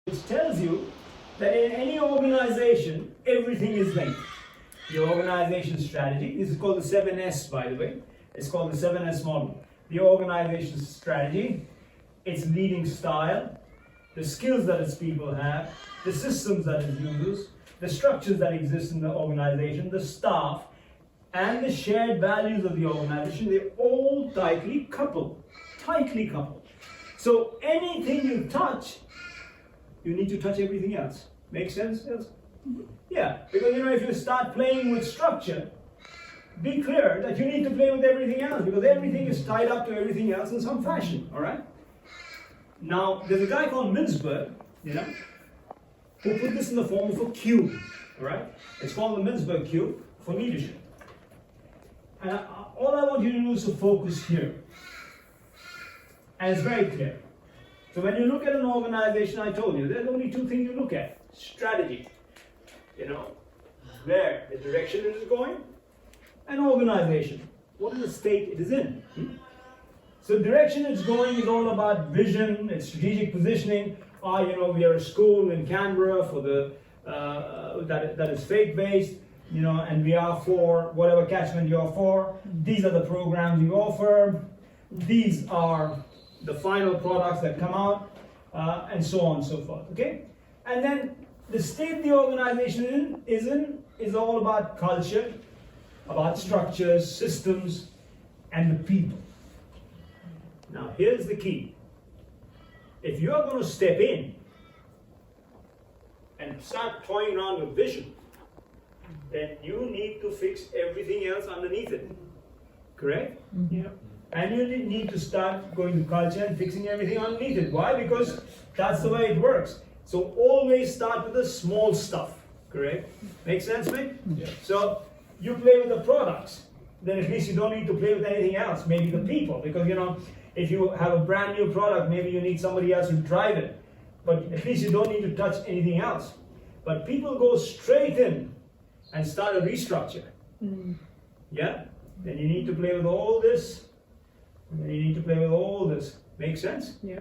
Which tells you that in any organization, everything is linked. The organization strategy, this is called the 7S, by the way. It's called the 7S model. The organization strategy, its leading style, the skills that its people have, the systems that it uses, the structures that exist in the organization, the staff, and the shared values of the organization, they're all tightly coupled. Tightly coupled. So anything you touch, you need to touch everything else. Make sense? Yes? Yeah, because if you start playing with structure, be clear that you need to play with everything else, because everything is tied up to everything else in some fashion, all right? Now, there's a guy called Mintzberg, who put this in the form of a cube, all right? It's called the Mintzberg cube for leadership. And all I want you to do is to focus here. And it's very clear. So when you look at an organization, I told you, there's only two things you look at. Strategy, where the direction it is going, and organization, what is the state it is in. So direction it's going is all about vision, it's strategic positioning. We are a school in Canberra for the that is faith-based, and we are for whatever catchment you are for. These are the programs you offer. These are the final products that come out, and so on and so forth. Okay, and then the state the organization is all about culture, about structures, systems, and the people. Now here's the key. If you are going to step in and start toying around with vision, then you need to fix everything else underneath it. Correct? Yeah. And you need to start going to culture and fixing everything underneath it. Why? Because that's the way it works. So always start with the small stuff. Correct? Make sense, mate? Yeah. So you play with the products, then at least you don't need to play with anything else. Maybe the people, because if you have a brand new product, maybe you need somebody else to drive it. But at least you don't need to touch anything else. But people go straight in and start a restructure. Yeah? Then you need to play with all this. And then you need to play with all this. Make sense? Yeah.